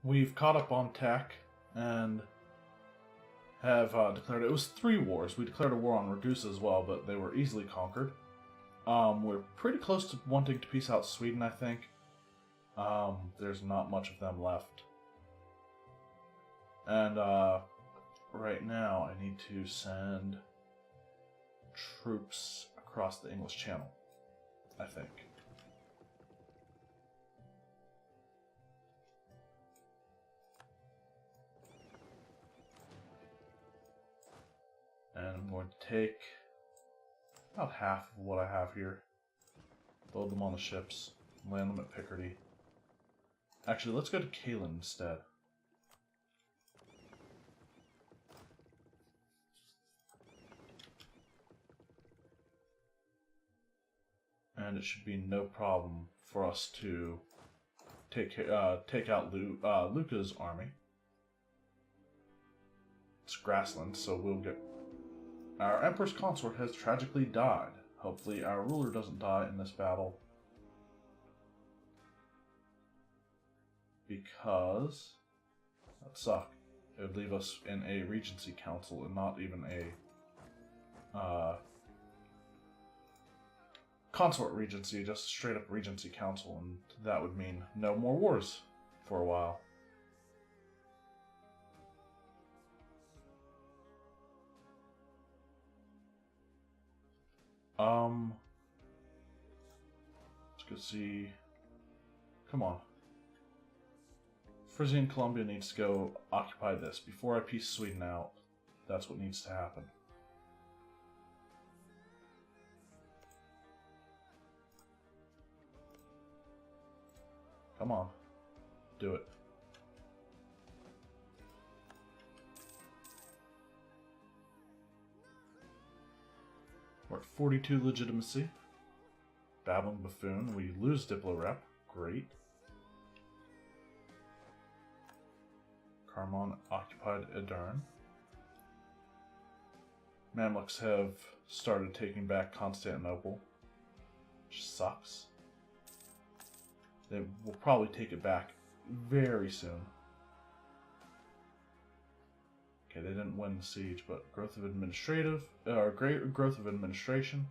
we've caught up on tech and have declared it was 3 wars. We declared a war on Ragusa as well, but they were easily conquered. We're pretty close to wanting to peace out Sweden, I think. There's not much of them left. And right now I need to send troops across the English Channel, I think. And I'm going to take about half of what I have here, load them on the ships, land them at Picardy. Actually, let's go to Kalen instead. And it should be no problem for us to take out Luca's army. It's grassland, so we'll get... Our Empress Consort has tragically died. Hopefully our ruler doesn't die in this battle. Because that would suck. It would leave us in a Regency Council and not even a Consort Regency, just a straight up Regency Council, and that would mean no more wars for a while. Let's go see. Come on. Frisian Columbia needs to go occupy this. Before I piece Sweden out, that's what needs to happen. Come on. Do it. We're at 42 legitimacy. Babbling Buffoon. We lose Diplo Rep. Great. Carmon occupied Edirne. Mamluks have started taking back Constantinople, which sucks. They will probably take it back very soon. Okay, they didn't win the siege, but growth of growth of administration,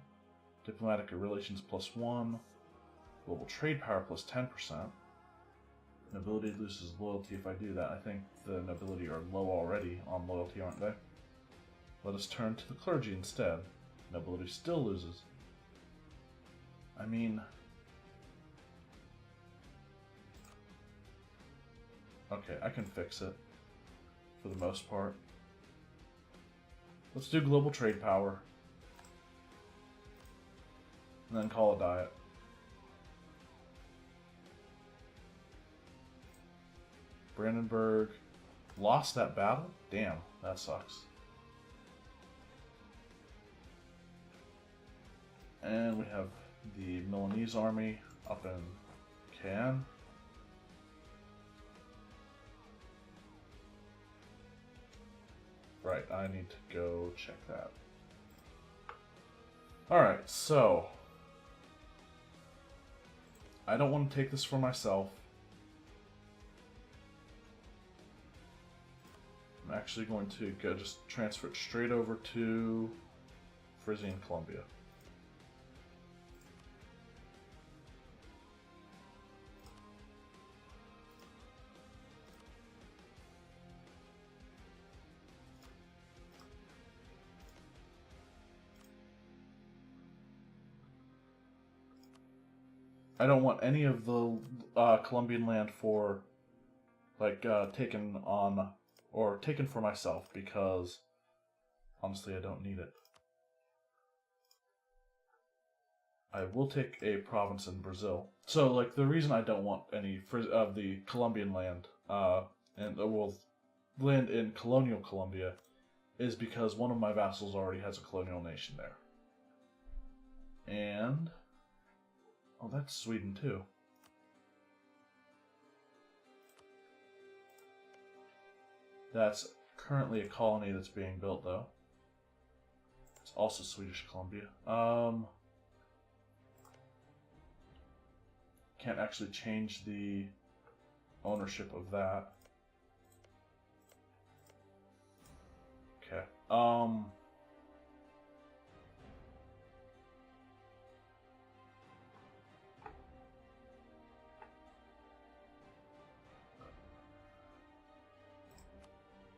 diplomatic relations +1, global trade power +10%. Nobility loses loyalty if I do that. I think the nobility are low already on loyalty, aren't they? Let us turn to the clergy instead. Nobility still loses. I mean... Okay, I can fix it. For the most part. Let's do global trade power. And then call a diet. Brandenburg lost that battle? Damn, that sucks. And we have the Milanese army up in Caen. Right, I need to go check that. Alright, so I don't want to take this for myself. I'm actually going to go just transfer it straight over to Frisian Columbia. I don't want any of the Colombian land for, like, taken on, or taken for myself, because, honestly, I don't need it. I will take a province in Brazil. So, like, the reason I don't want any of the Colombian land, land in colonial Colombia, is because one of my vassals already has a colonial nation there. And... oh, that's Sweden too. That's currently a colony that's being built, though. It's also Swedish Columbia. Can't actually change the ownership of that. Um,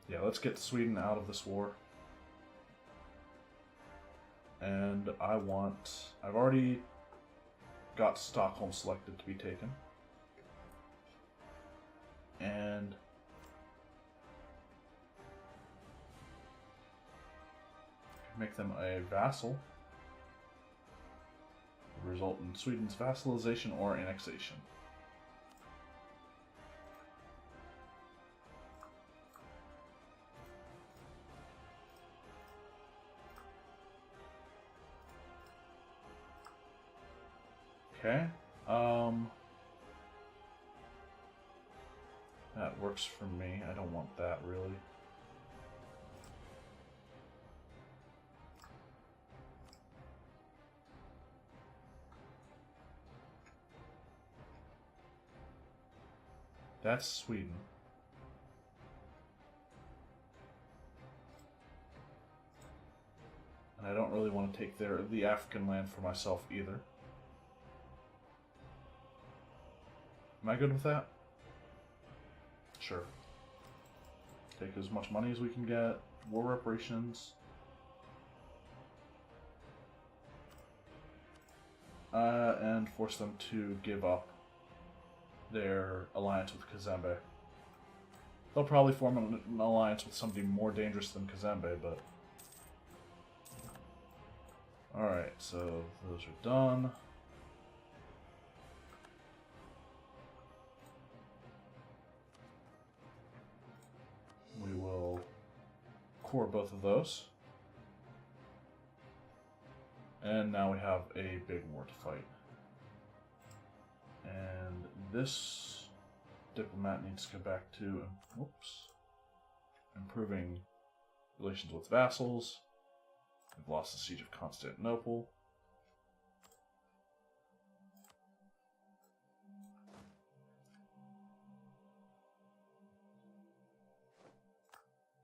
yeah, let's get Sweden out of this war. And I've already got Stockholm selected to be taken. And make them a vassal. Would result in Sweden's vassalization or annexation. Okay. That works for me. I don't want that really. That's Sweden. And I don't really want to take the African land for myself either. Am I good with that? Sure. Take as much money as we can get. War reparations. And force them to give up their alliance with Kazembe. They'll probably form an alliance with somebody more dangerous than Kazembe, but... Alright, so those are done. We will core both of those. And now we have a big war to fight. And this diplomat needs to go back to, improving relations with vassals. We've lost the siege of Constantinople.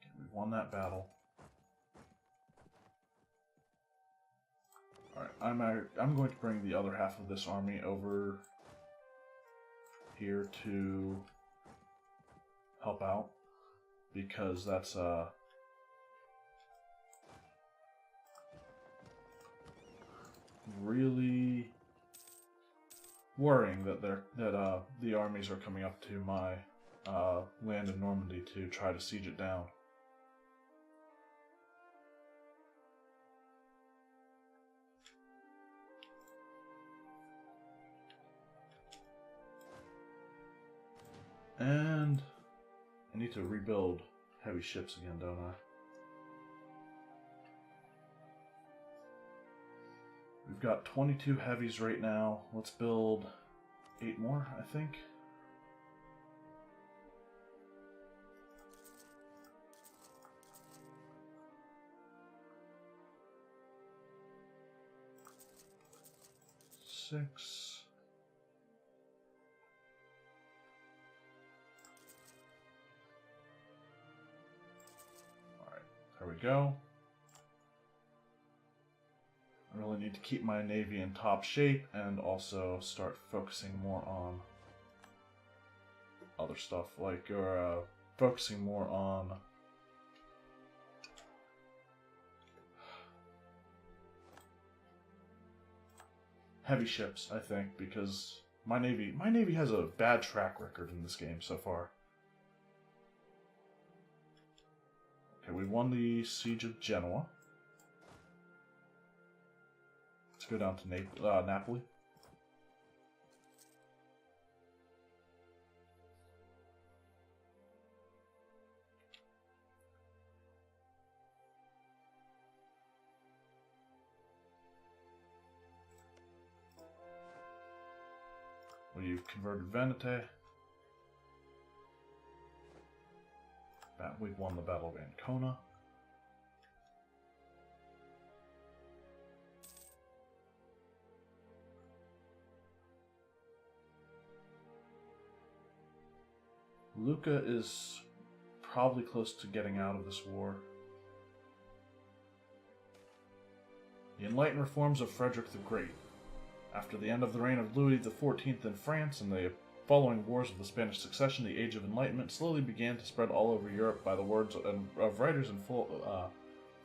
Okay, we won that battle. Alright, I'm going to bring the other half of this army over here to help out, because that's really worrying that the armies are coming up to my land in Normandy to try to siege it down. And I need to rebuild heavy ships again, don't I? We've got 22 heavies right now. Let's build 8 more, I think. Six. There we go. I really need to keep my navy in top shape and also start focusing more on other stuff, like focusing more on heavy ships, I think, because my navy has a bad track record in this game so far. Okay, we won the siege of Genoa. Let's go down to Napoli. We've converted Venete. We've won the Battle of Ancona. Lucca is probably close to getting out of this war. The enlightened reforms of Frederick the Great. After the end of the reign of Louis XIV in France and the following wars of the Spanish Succession, the Age of Enlightenment slowly began to spread all over Europe by the words of writers and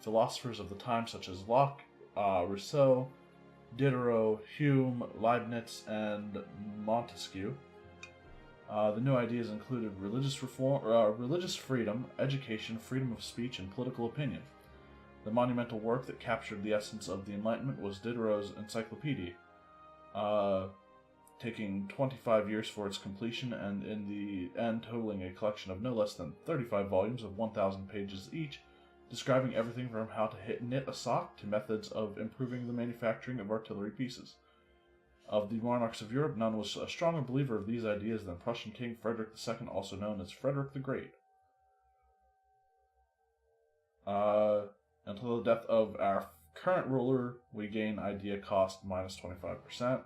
philosophers of the time such as Locke, Rousseau, Diderot, Hume, Leibniz, and Montesquieu. The new ideas included religious reform, religious freedom, education, freedom of speech, and political opinion. The monumental work that captured the essence of the Enlightenment was Diderot's Encyclopedia, taking 25 years for its completion, and in the end totaling a collection of no less than 35 volumes of 1,000 pages each, describing everything from how to knit a sock to methods of improving the manufacturing of artillery pieces. Of the monarchs of Europe, none was a stronger believer of these ideas than Prussian King Frederick II, also known as Frederick the Great. Until the death of our current ruler, we gain idea cost minus 25%,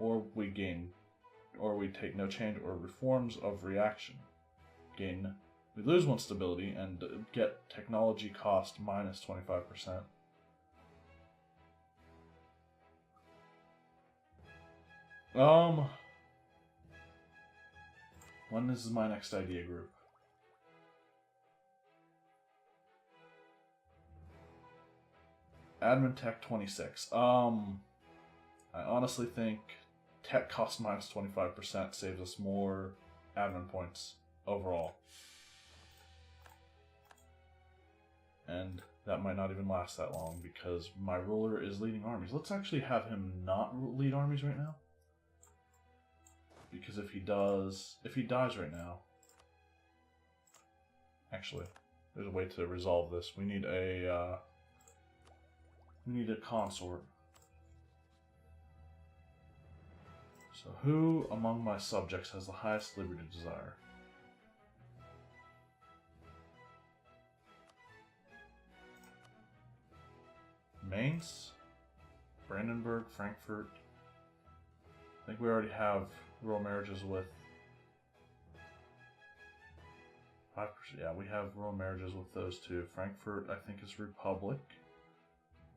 or we take no change or reforms of reaction. We lose one stability and get technology cost minus 25%. When is my next idea group? Admin Tech 26. I honestly think Tech cost minus 25% saves us more admin points overall. And that might not even last that long because my ruler is leading armies. Let's actually have him not lead armies right now. Because if he dies right now... Actually, there's a way to resolve this. We need a consort. So who among my subjects has the highest liberty desire? Mainz, Brandenburg, Frankfurt. I think we already have royal marriages with 5%. Yeah, we have royal marriages with those two. Frankfurt, I think, is Republic.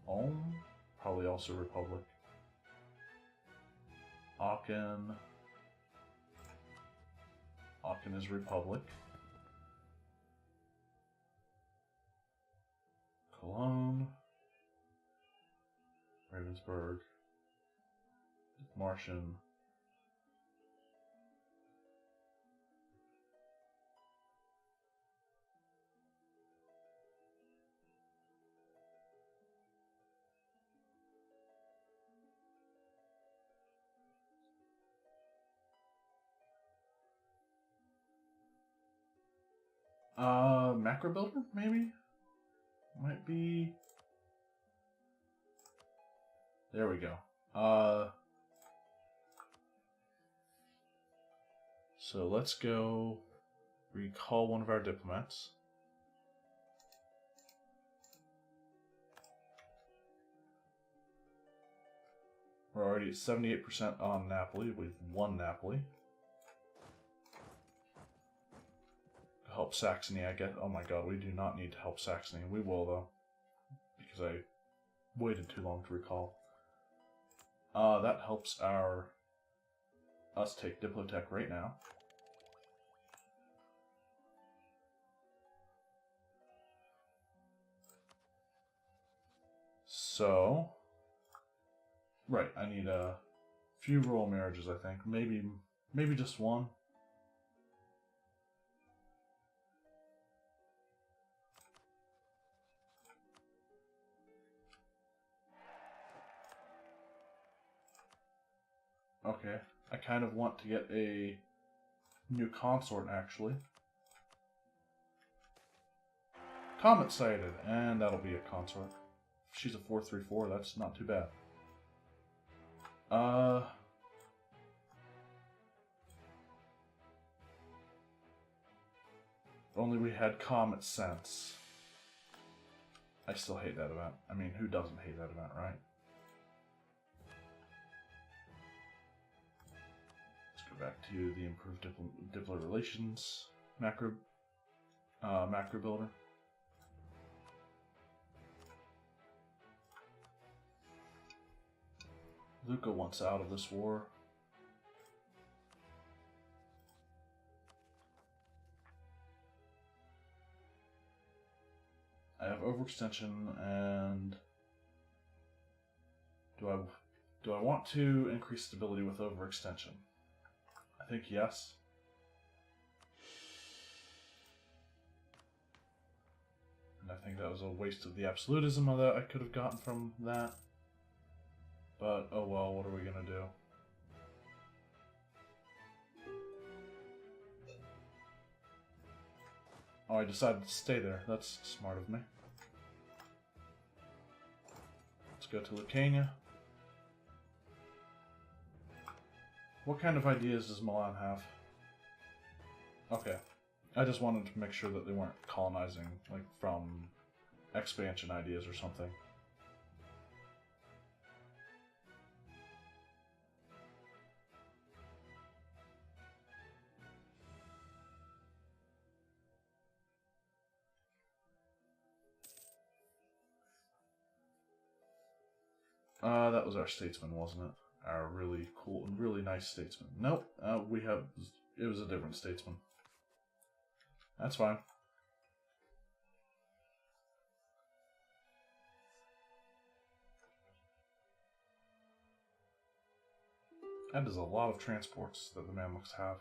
Ulm, probably also Republic. Aachen is Republic. Cologne, Ravensburg, Martian. Macro builder, maybe? Might be... There we go. So let's go recall one of our diplomats. We're already at 78% on Napoli. We've won Napoli. Help Saxony, I guess. Oh my god, we do not need to help Saxony. We will, though. Because I waited too long to recall. That helps us take Diplotech right now. So... Right, I need a few royal marriages, I think. Maybe just one. Okay, I kind of want to get a new consort, actually. Comet sighted, and that'll be a consort. If she's a 4/3/4, that's not too bad. If only we had Comet Sense. I still hate that event. I mean, who doesn't hate that event, right? Back to the improved diplo relations macro builder. Luca wants out of this war. I have overextension, and do I want to increase stability with overextension? I think yes. And I think that was a waste of the absolutism that I could have gotten from that. But oh well, what are we gonna do? Oh, I decided to stay there. That's smart of me. Let's go to Lucania. What kind of ideas does Milan have? Okay. I just wanted to make sure that they weren't colonizing, like, from expansion ideas or something. That was our statesman, wasn't it? Our really cool and really nice statesman. Nope, it was a different statesman. That's fine. That is a lot of transports that the Mamluks have.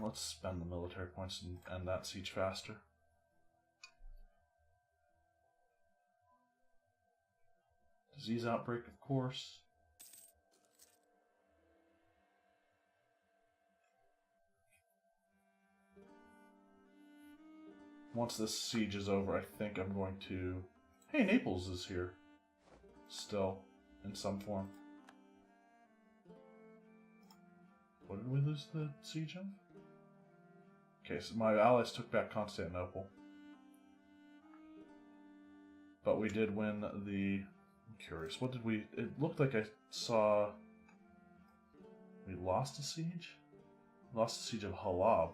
Let's spend the military points and end that siege faster. Disease outbreak, of course. Once this siege is over, I think I'm going to... Hey, Naples is here. Still, in some form. What did we lose the siege of? Okay, so my allies took back Constantinople. But we did win the... I'm curious, what did we... It looked like I saw... We lost a siege? Lost the siege of Halab.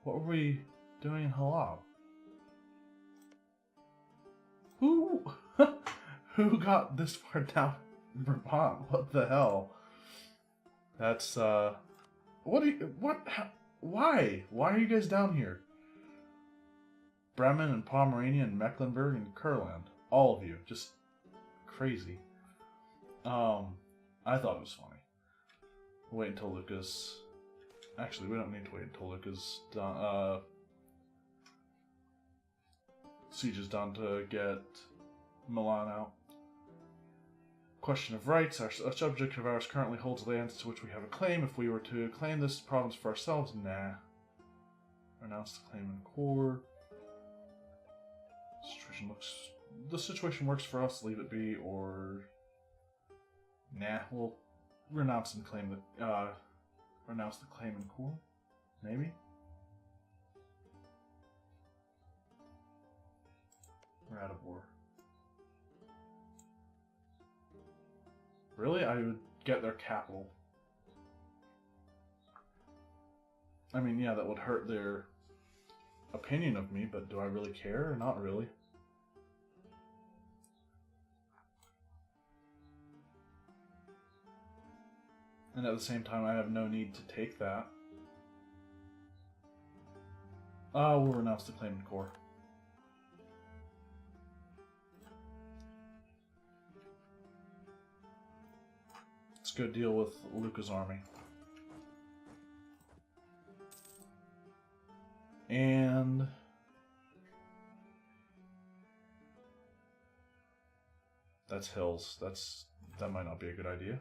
What were we doing in Halab? Who... Who got this far down in Brabant? What the hell? That's, What are you... What... How, why? Why are you guys down here? Bremen and Pomerania and Mecklenburg and Kurland. All of you. Just crazy. I thought it was funny. Wait until Lucas... Actually, we don't need to wait until Lucas done, siege is done to get Milan out. Question of rights. A subject of ours currently holds lands to which we have a claim. If we were to claim this province for ourselves, nah. Renounce the claim in core. The situation works for us, leave it be, or... Nah, we'll renounce and claim the, renounce the claim in core? Maybe? We're out of war. Really? I would get their capital. I mean, yeah, that would hurt their opinion of me, but do I really care? Not really. And at the same time, I have no need to take that. We'll renounce the claim in core. Let's go deal with Luca's army. And... That's hills. That might not be a good idea.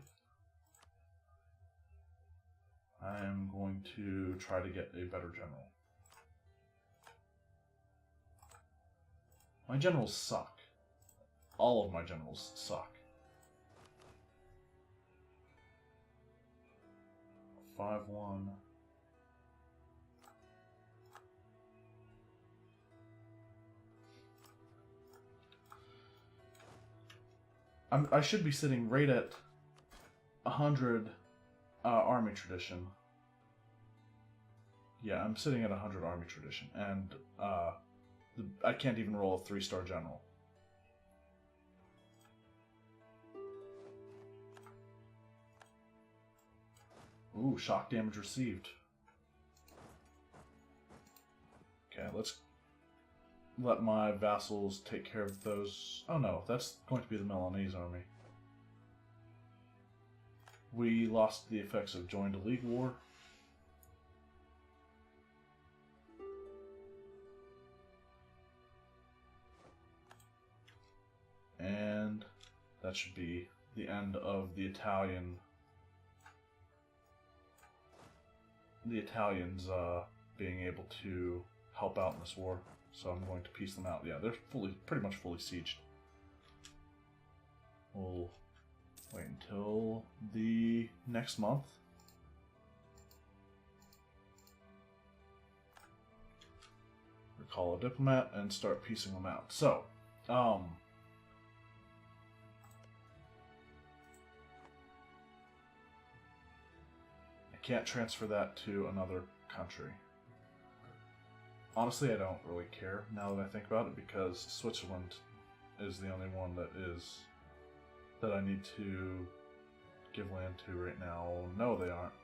I'm going to try to get a better general. My generals suck. All of my generals suck. 5-1. I should be sitting right at 100 army tradition. Yeah, I'm sitting at 100 army tradition, and I can't even roll a 3-star general. Ooh, shock damage received. Okay, let's let my vassals take care of those. Oh no, that's going to be the Milanese army. We lost the effects of joined a league war. And that should be the end of the Italians being able to help out in this war. So I'm going to piece them out. Yeah, they're pretty much fully sieged. We'll wait until the next month. Recall a diplomat and start piecing them out. So, I can't transfer that to another country. Honestly, I don't really care now that I think about it, because Switzerland is the only one that I need to give land to right now. No, they aren't.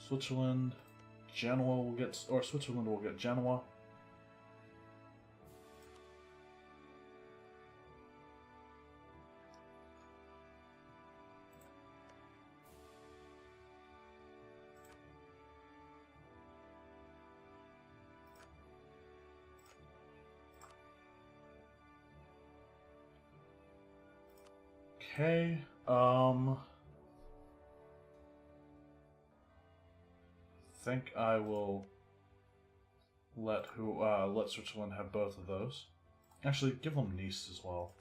Switzerland, Genoa will get, or Switzerland will get Genoa. Okay, think I will let Switzerland have both of those. Actually, give them Nice as well.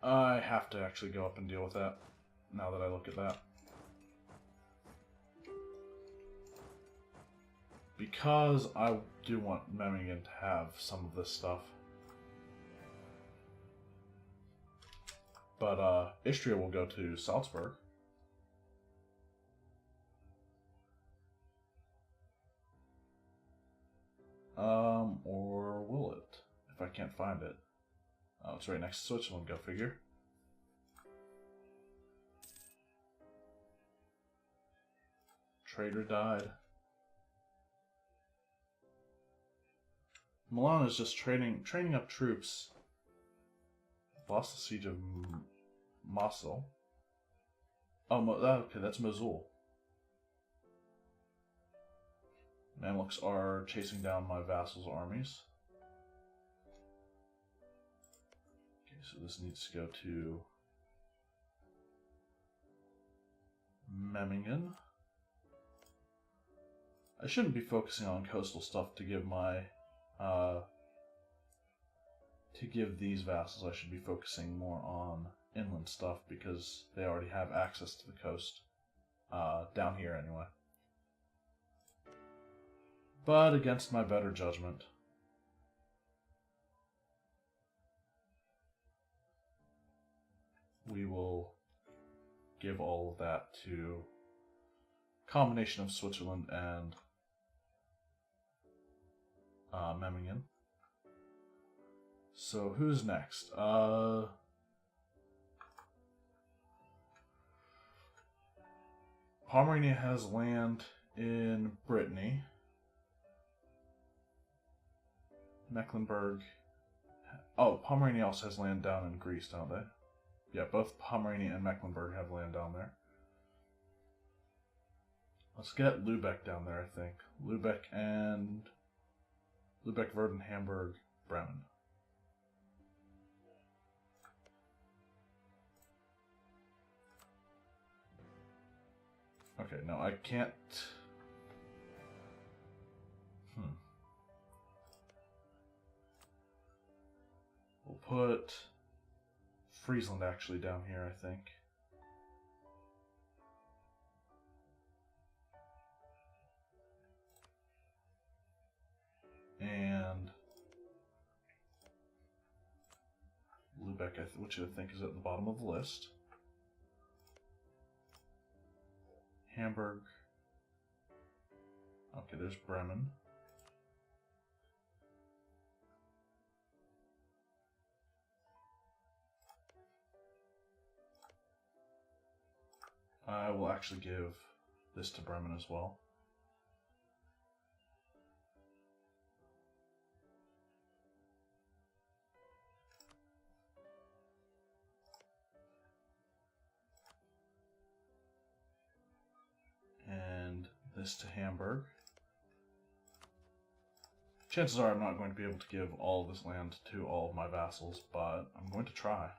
I have to actually go up and deal with that, now that I look at that. Because I do want Memmingen to have some of this stuff. But Istria will go to Salzburg. Or will it? If I can't find it. Oh, it's right next to Switzerland, go figure. Trader died. Milan is just training up troops. Lost the siege of Mosul. Oh, okay, that's Mosul. Mamluks are chasing down my vassals' armies. Okay, so this needs to go to Memmingen. I shouldn't be focusing on coastal stuff to give my these vassals. I should be focusing more on inland stuff, because they already have access to the coast down here anyway. But against my better judgment, we will give all of that to a combination of Switzerland and Memmingen. So who's next? Pomerania has land in Brittany. Mecklenburg. Oh, Pomerania also has land down in Greece, don't they? Yeah, both Pomerania and Mecklenburg have land down there. Let's get Lübeck down there, I think. Lübeck, Verden, Hamburg, Bremen. Okay, no, I can't We'll put Friesland actually down here, I think. And Lubeck, which I think is at the bottom of the list. Hamburg. Okay, there's Bremen. I will actually give this to Bremen as well. And this to Hamburg. Chances are I'm not going to be able to give all of this land to all of my vassals, but I'm going to try.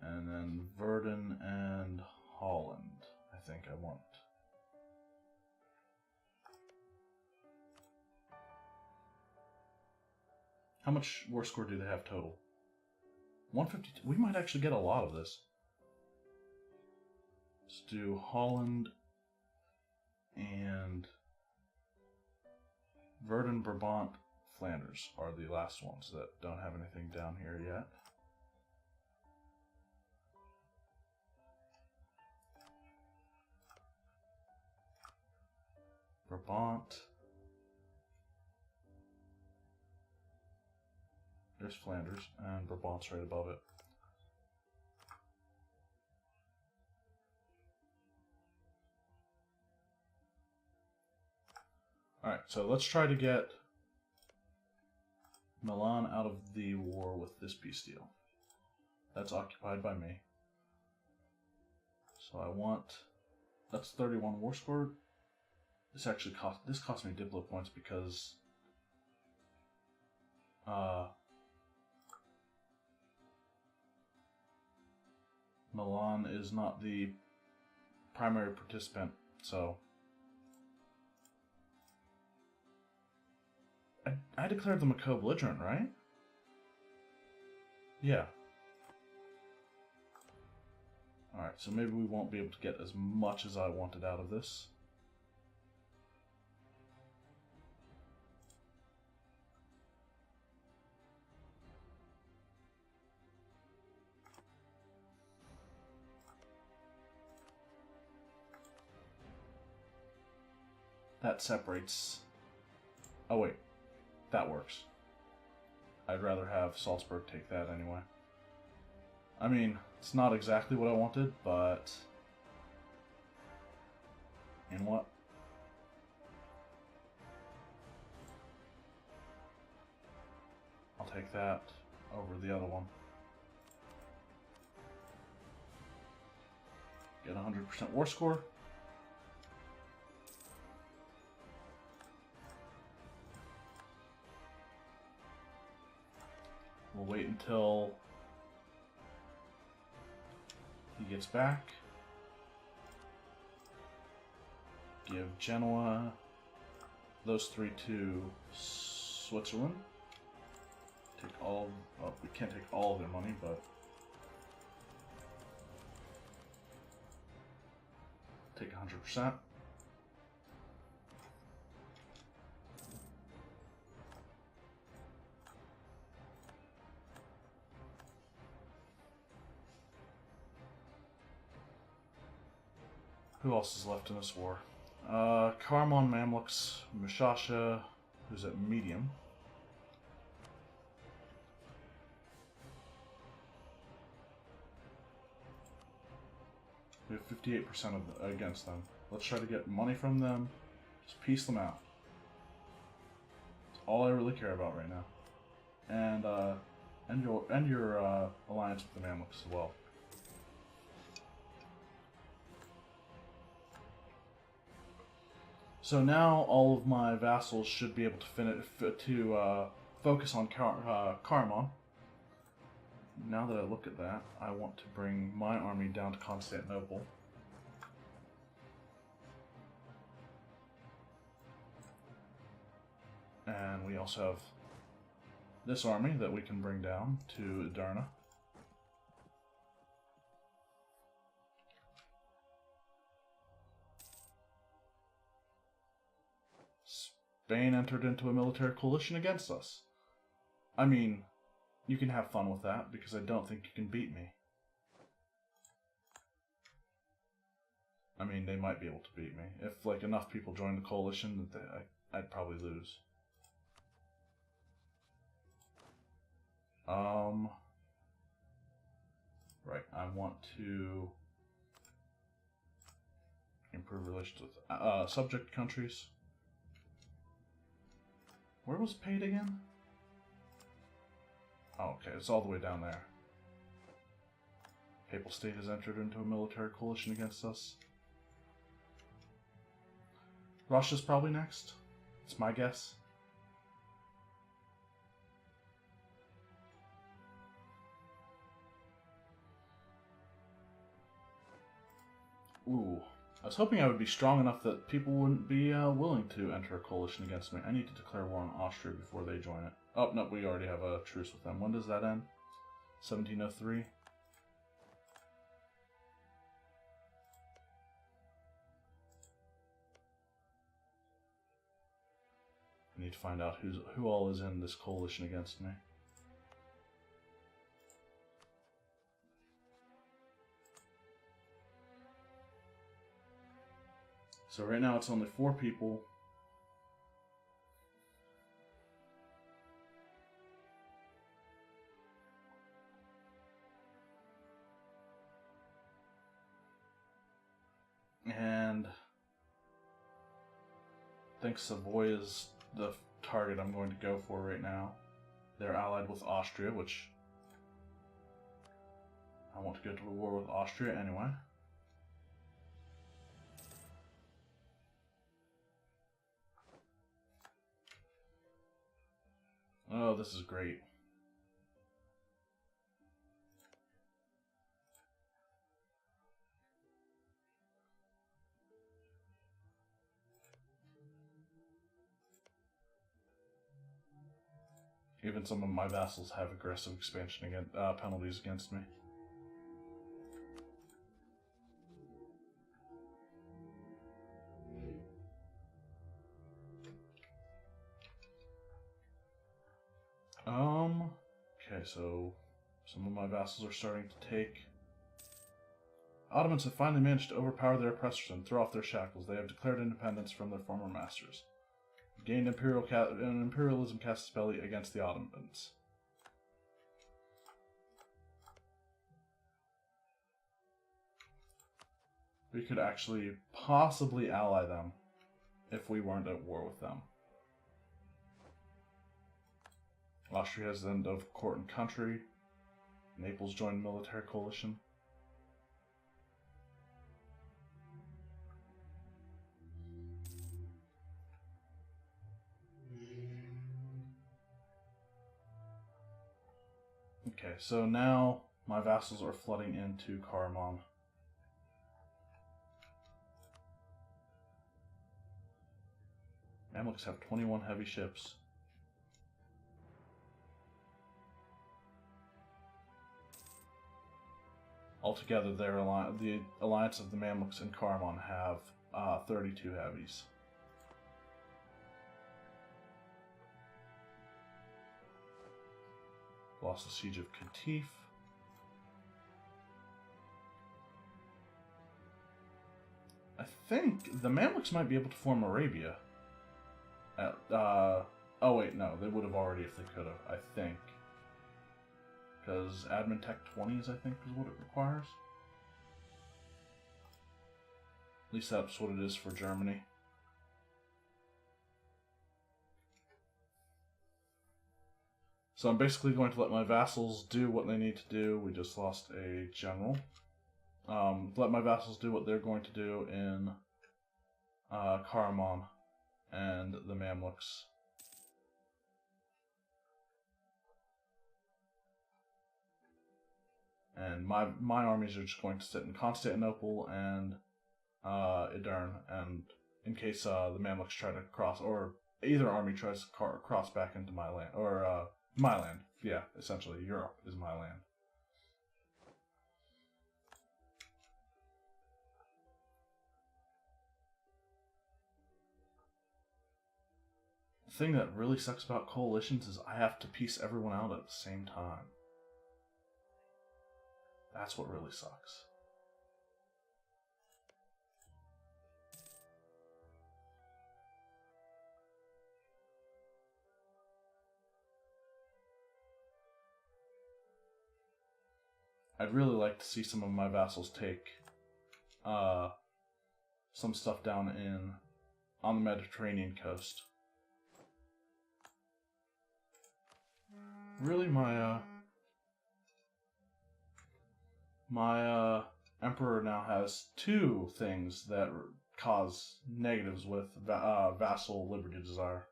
And then Verden and Holland, I think I want. How much war score do they have total? 152. We might actually get a lot of this. Let's do Holland and Verden, Brabant, Flanders are the last ones that don't have anything down here yet. Brabant. There's Flanders, and Brabant's right above it. Alright, so let's try to get Milan out of the war with this peace deal. That's occupied by me. So I want... That's 31 war score. This actually cost me Diplo points because Milan is not the primary participant, so I declared them a co-belligerent, right? Yeah. Alright, so maybe we won't be able to get as much as I wanted out of this. That separates... Oh wait, that works. I'd rather have Salzburg take that anyway. I mean, it's not exactly what I wanted, but... You know what? I'll take that over the other one. Get 100% war score. We'll wait until he gets back. Give Genoa those three to Switzerland. Take all, well, we can't take all of their money, but take 100%. Who else is left in this war? Karmon, Mamluks, Mushasha, who's at medium. We have 58% against them. Let's try to get money from them. Just piece them out. That's all I really care about right now. And your alliance with the Mamluks as well. So now all of my vassals should be able to focus on Karaman. Now that I look at that, I want to bring my army down to Constantinople. And we also have this army that we can bring down to Edirne. Spain entered into a military coalition against us. I mean, you can have fun with that, because I don't think you can beat me. I mean, they might be able to beat me. If, like, enough people join the coalition, I'd probably lose. Right, I want to improve relations with subject countries. Where was paid again? Oh, okay, it's all the way down there. Papal State has entered into a military coalition against us. Russia's probably next. It's my guess. Ooh. I was hoping I would be strong enough that people wouldn't be willing to enter a coalition against me. I need to declare war on Austria before they join it. Oh, no, we already have a truce with them. When does that end? 1703? I need to find out who all is in this coalition against me. So right now it's only 4 people. And I think Savoy is the target I'm going to go for right now. They're allied with Austria, which I want to go to a war with Austria anyway. Oh, this is great. Even some of my vassals have aggressive expansion penalties against me. Okay, so some of my vassals are starting to take. Ottomans have finally managed to overpower their oppressors and throw off their shackles. They have declared independence from their former masters. Gained imperialism casus belli against the Ottomans. We could actually possibly ally them if we weren't at war with them. Austria has the end of court and country. Naples joined the military coalition. Okay, so now my vassals are flooding into Karaman. Mamluks have 21 heavy ships. Altogether, the alliance of the Mamluks and Karaman have 32 heavies. Lost the siege of Qatif. I think the Mamluks might be able to form Arabia. Oh wait, no, they would have already if they could have, I think. Because Admin Tech 20s, I think, is what it requires. At least that's what it is for Germany. So I'm basically going to let my vassals do what they need to do. We just lost a general. Let my vassals do what they're going to do in Karaman and the Mamluks. And my armies are just going to sit in Constantinople and Edirne, and in case the Mamluks try to cross, or either army tries to cross back into my land, or My land. Yeah, essentially, Europe is my land. The thing that really sucks about coalitions is I have to piece everyone out at the same time. That's what really sucks. I'd really like to see some of my vassals take some stuff down on the Mediterranean coast. Really, my emperor now has two things that cause negatives with vassal liberty desire.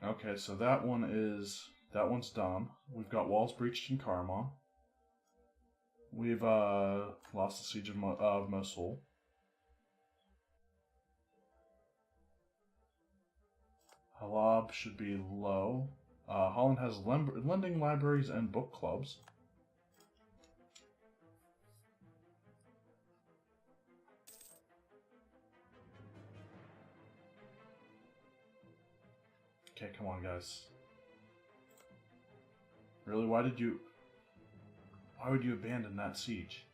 Okay, so that one's done. We've got walls breached in Karaman. We've lost the siege of Mosul. Halab should be low. Holland has lending libraries and book clubs. Okay, come on, guys. Really, why would you abandon that siege?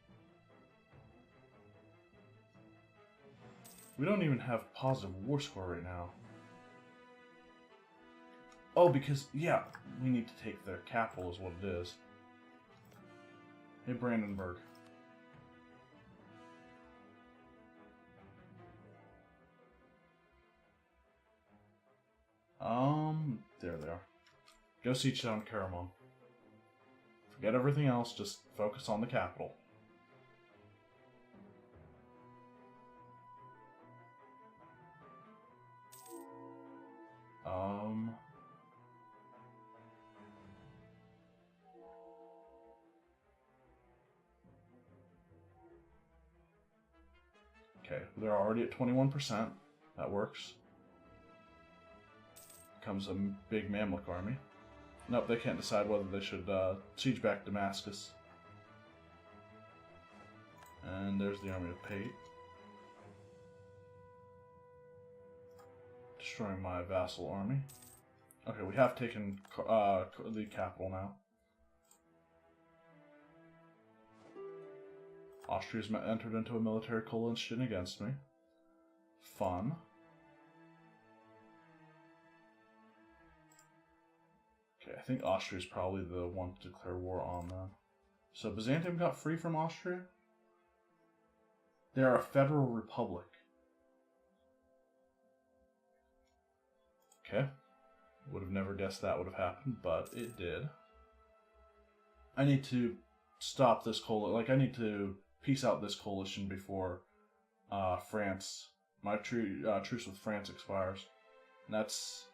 We don't even have positive war score right now. Oh, because, yeah, we need to take their capital is what it is. Hey, Brandenburg. There they are. Go siege down Karaman. Forget everything else, just focus on the capital. Okay, they're already at 21%. That works. Comes a big Mamluk army. Nope, they can't decide whether they should siege back Damascus. And there's the army of Pate. Destroying my vassal army. Okay, we have taken the capital now. Austria's entered into a military coalition against me. Fun. Okay, I think Austria's probably the one to declare war on then. So Byzantium got free from Austria? They are a federal republic. Okay. Would have never guessed that would have happened, but it did. I need to stop this coalition. Like, I need to piece out this coalition before France, my truce with France expires. And that's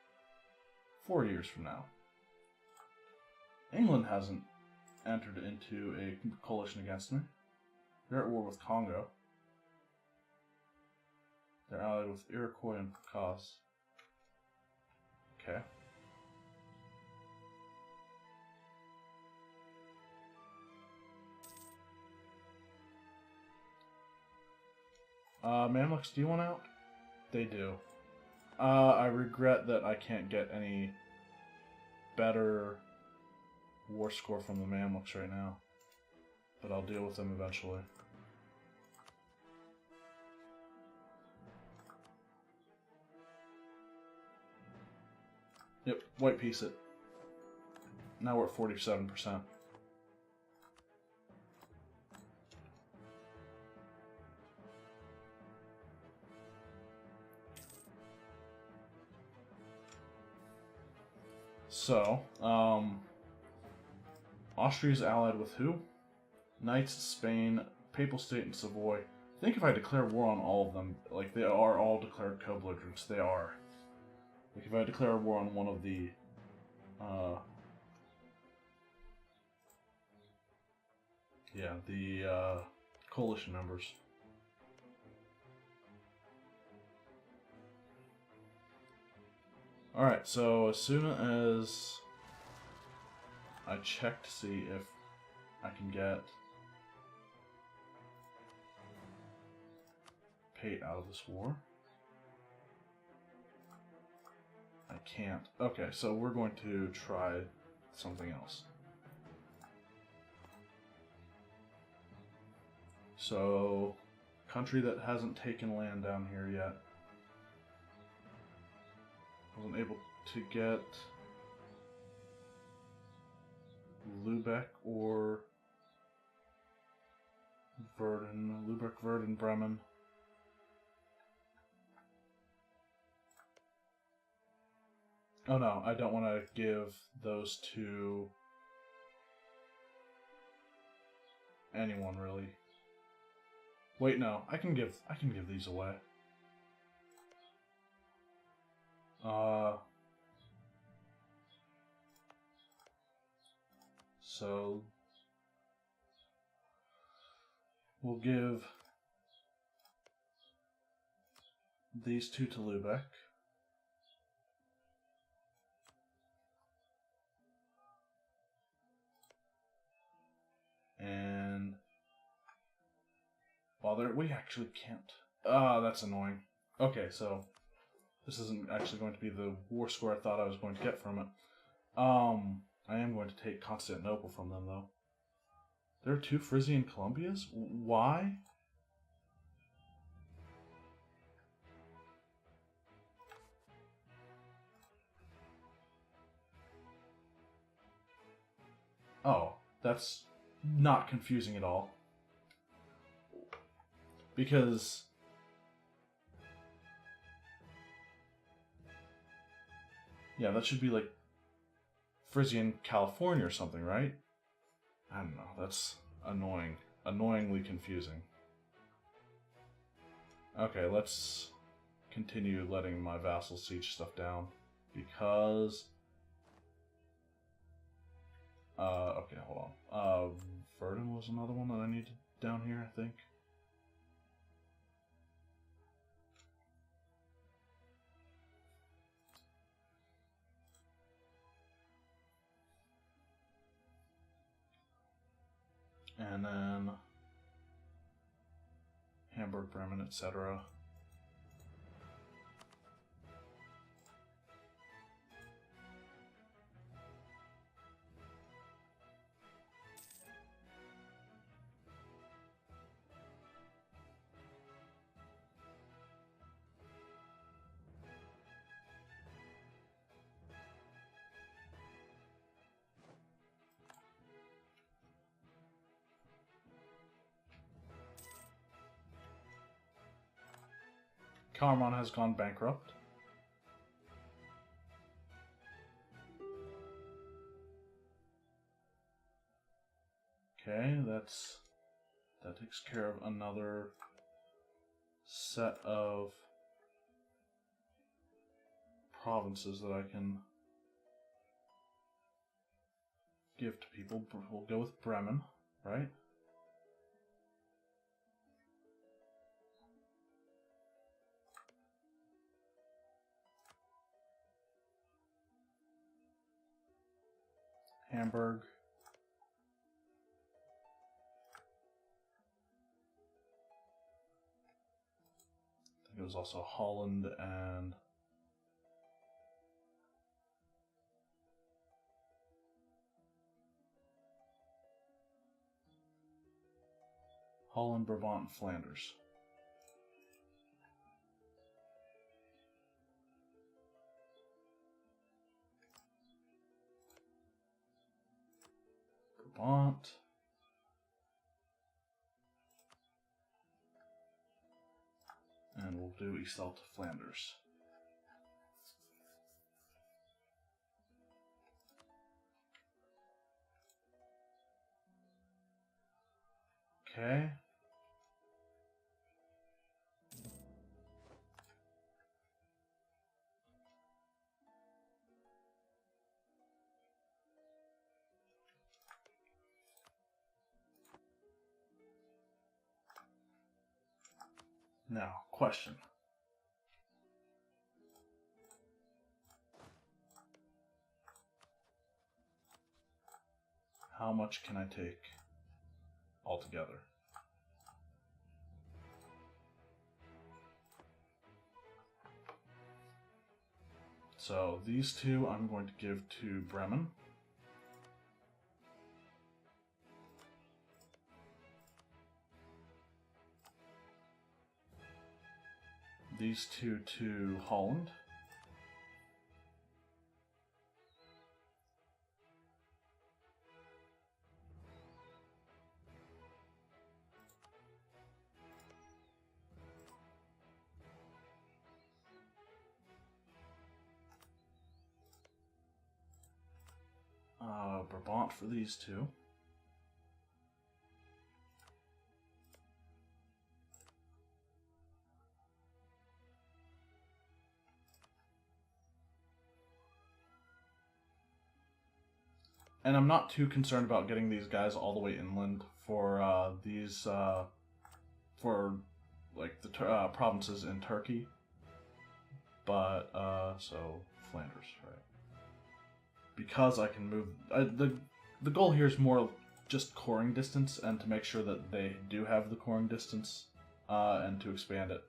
4 years from now. England hasn't entered into a coalition against me. They're at war with Congo. They're allied with Iroquois and Cause. Okay. Mamluks, do you want out? They do. I regret that I can't get any better war score from the Mamluks right now. But I'll deal with them eventually. Yep, white piece it. Now we're at 47%. So, Austria's allied with who? Knights, Spain, Papal State, and Savoy. I think if I declare war on all of them, like they are all declared co-belligerents, they are. Like if I declare war on one of the coalition members. Alright, so as soon as I check to see if I can get Pate out of this war. I can't. Okay, so we're going to try something else. So, country that hasn't taken land down here yet. Wasn't able to get Lübeck or Verden. Lübeck, Verden, Bremen. Oh no, I don't want to give those to anyone really. Wait, no, I can give these away. So we'll give these two to Lübeck. And well, we actually can't. Ah, that's annoying. Okay, so this isn't actually going to be the war score I thought I was going to get from it. I am going to take Constantinople from them, though. There are 2 Frisian Columbias? Why? Oh, that's not confusing at all. Because yeah, that should be like Frisian California or something, right? I don't know. That's annoying. Annoyingly confusing. Okay, let's continue letting my vassals siege stuff down. Because okay, hold on. Verden was another one that I needed down here, I think. And then Hamburg, Bremen, etc. Carmon has gone bankrupt. Okay, that takes care of another set of provinces that I can give to people. We'll go with Bremen, right? Hamburg. I think it was also Holland and Brabant, and Flanders. Brabant. And we'll do Eastell to Flanders. Okay. Now, question. How much can I take altogether? So these two I'm going to give to Bremen. These two to Holland. Brabant for these two. And I'm not too concerned about getting these guys all the way inland for these for like the provinces in Turkey. But so Flanders, right? Because I can move. The goal here is more just coring distance and to make sure that they do have the coring distance and to expand it.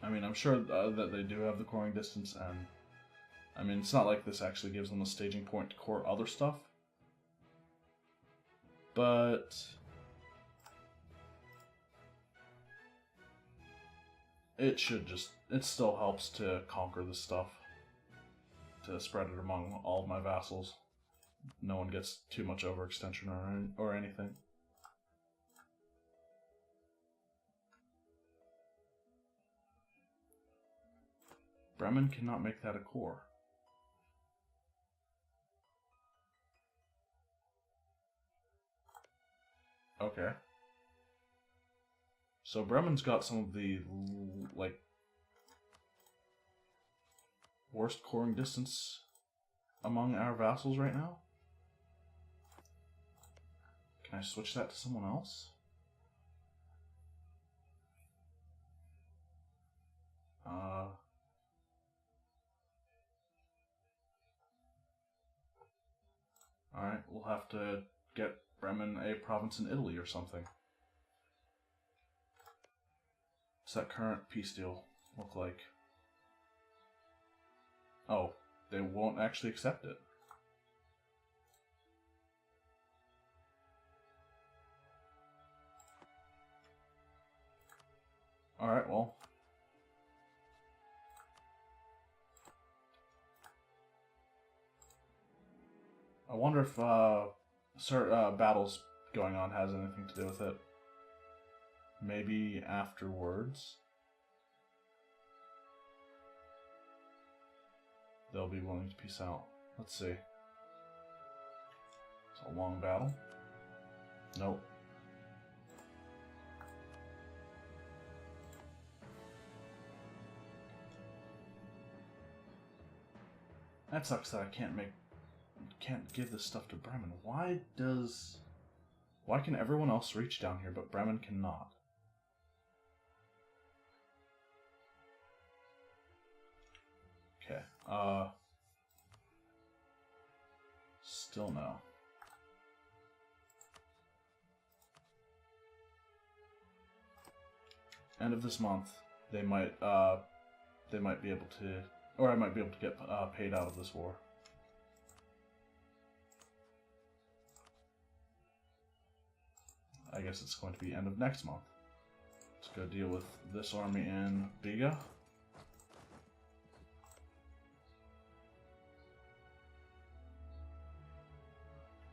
I mean, I'm sure that they do have the coring distance, and I mean, it's not like this actually gives them a staging point to core other stuff. But it still helps to conquer this stuff. To spread it among all of my vassals. No one gets too much overextension or anything. Bremen cannot make that a core. Okay. So Bremen's got some of the, like, worst coring distance among our vassals right now. Can I switch that to someone else? Alright, we'll have to get Bremen a province in Italy or something. What's that current peace deal look like? Oh, they won't actually accept it. Alright, well. I wonder if battles going on has anything to do with it. Maybe afterwards they'll be willing to peace out. Let's see. It's a long battle. Nope. That sucks that I can't give this stuff to Bremen. Why can everyone else reach down here but Bremen cannot? Okay. Still no. End of this month, they might be able to, or I might be able to get paid out of this war. I guess it's going to be end of next month. Let's go deal with this army in Biga.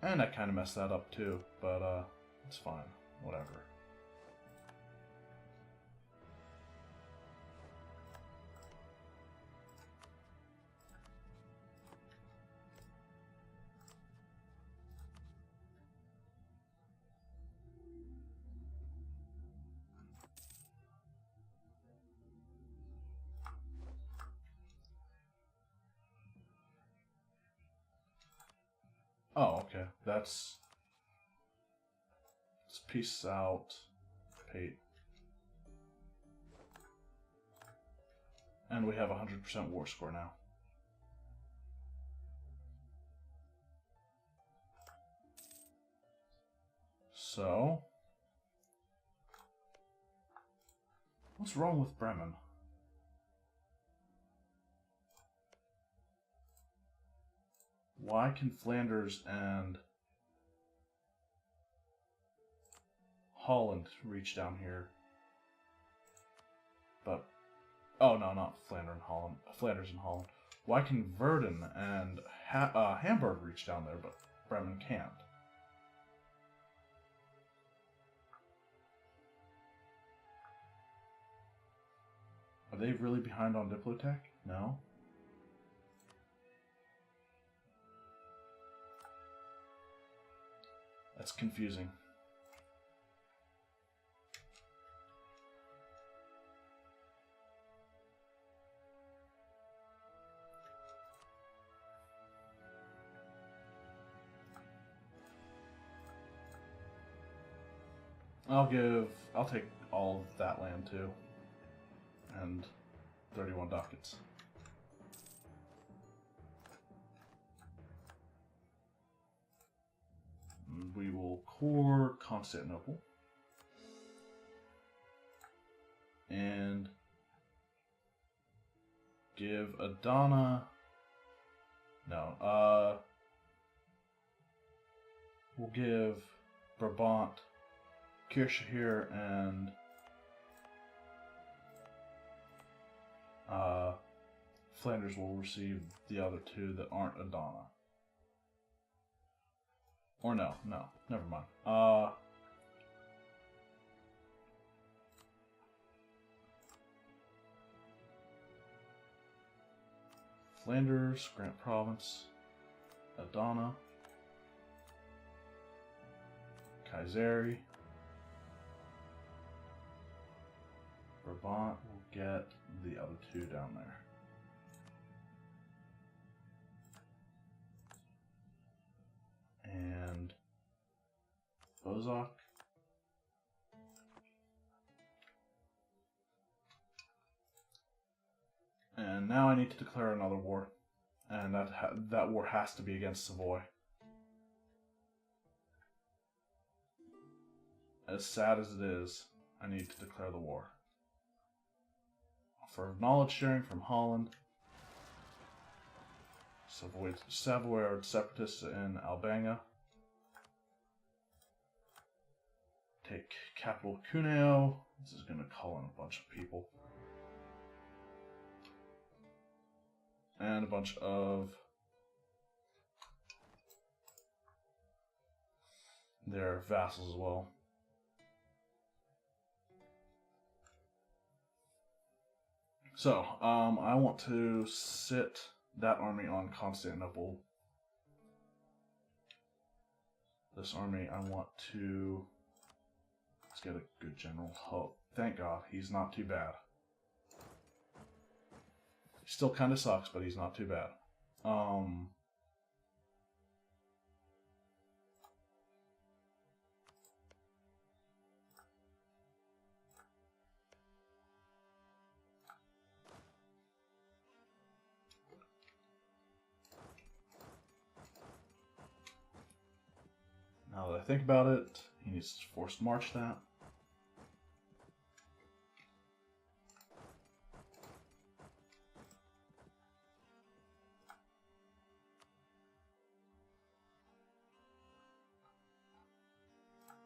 And I kind of messed that up too, but it's fine. Whatever. Oh, okay. Let's peace out. Pay. And we have a 100% war score now. So, what's wrong with Bremen? Why can Flanders and Holland reach down here? But, oh no, not Flanders and Holland. Flanders and Holland. Why can Verden and Hamburg reach down there, but Bremen can't? Are they really behind on Diplotech? No. That's confusing. I'll take all of that land too. And 31 ducats. And we will core Constantinople. And give Adana... No, we'll give Brabant, Kirchhir, and Flanders will receive the other two that aren't Adana. Or no, never mind. Flanders, Grant Province, Adana, Kayseri, Brabant will get the other two down there. And Bozak. And now I need to declare another war. And that war has to be against Savoy. As sad as it is, I need to declare the war. For knowledge sharing from Holland. Savoy are separatists in Albania. Take capital Cuneo. This is going to call in a bunch of people. And a bunch of their vassals as well. So, I want to sit that army on Constantinople. This army, I want to... Let's get a good general. Oh, thank God, he's not too bad. He still kind of sucks, but he's not too bad. Now that I think about it, he needs to forced march that.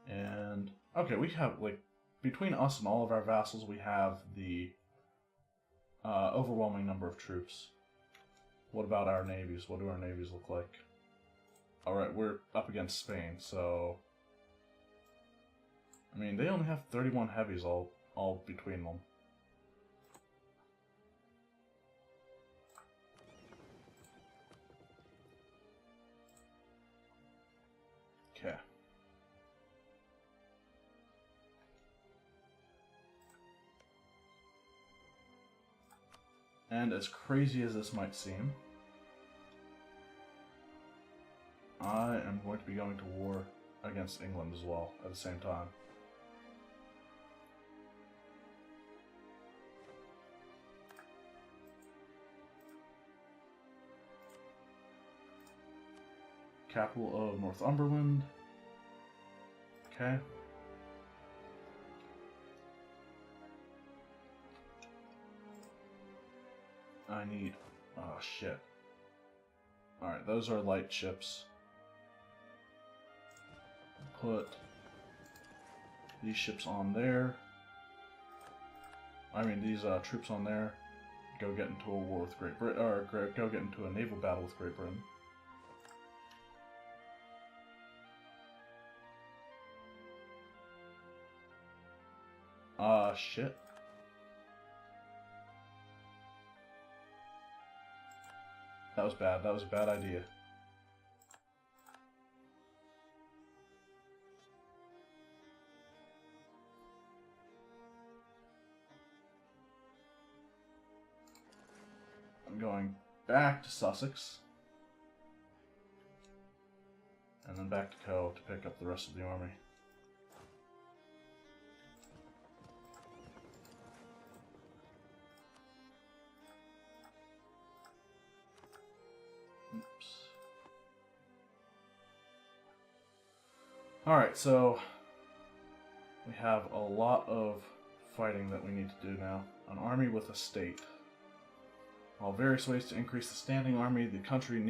And, okay, we have, like, between us and all of our vassals, we have the overwhelming number of troops. What about our navies? What do our navies look like? Alright, we're up against Spain, so... I mean, they only have 31 heavies all between them. Okay. And as crazy as this might seem, I am going to be going to war against England as well at the same time. capital of Northumberland. Okay. I need... oh, shit. Alright, those are light ships. Put these ships on there. I mean, these troops on there. Go get into a war with Great Britain, or go get into a naval battle with Great Britain. Shit. That was bad. That was a bad idea. I'm going back to Sussex. And then back to Co to pick up the rest of the army. Alright, so we have a lot of fighting that we need to do now. An army with a state. While various ways to increase the standing army the country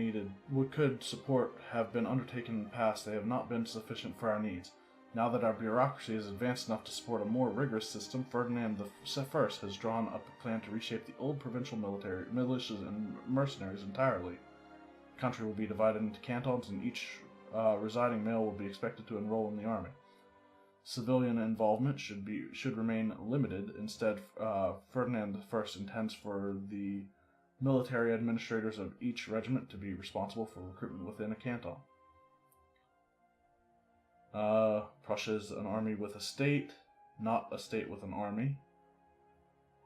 could support have been undertaken in the past, they have not been sufficient for our needs. Now that our bureaucracy is advanced enough to support a more rigorous system, Ferdinand I has drawn up a plan to reshape the old provincial militias and mercenaries entirely. The country will be divided into cantons, and each residing male will be expected to enroll in the army. Civilian involvement should remain limited. Instead, Ferdinand I intends for the military administrators of each regiment to be responsible for recruitment within a canton. Prussia is an army with a state, not a state with an army.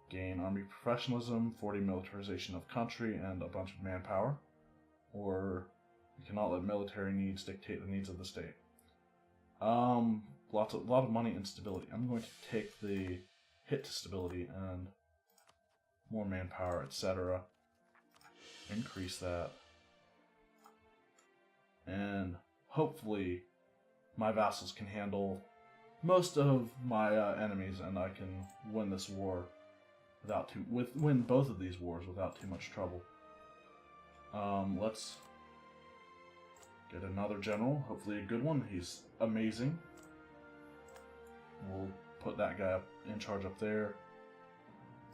Gain army professionalism, 40 militarization of country, and a bunch of manpower. Or you cannot let military needs dictate the needs of the state. A lot of money and stability. I'm going to take the hit to stability and more manpower, etc. Increase that. And hopefully my vassals can handle most of my enemies, and I can win this war win both of these wars without too much trouble. Let's get another general, hopefully a good one. He's amazing. We'll put that guy up in charge up there,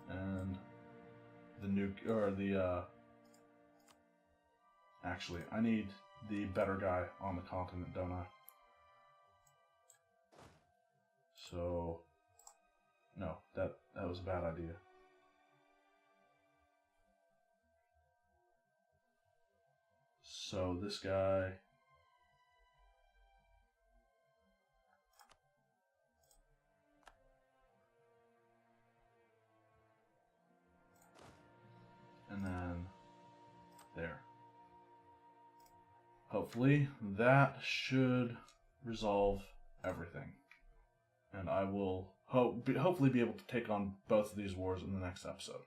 and actually, I need the better guy on the continent, don't I? So, no, that was a bad idea. So this guy, and then there. Hopefully that should resolve everything, and I will hopefully be able to take on both of these wars in the next episode.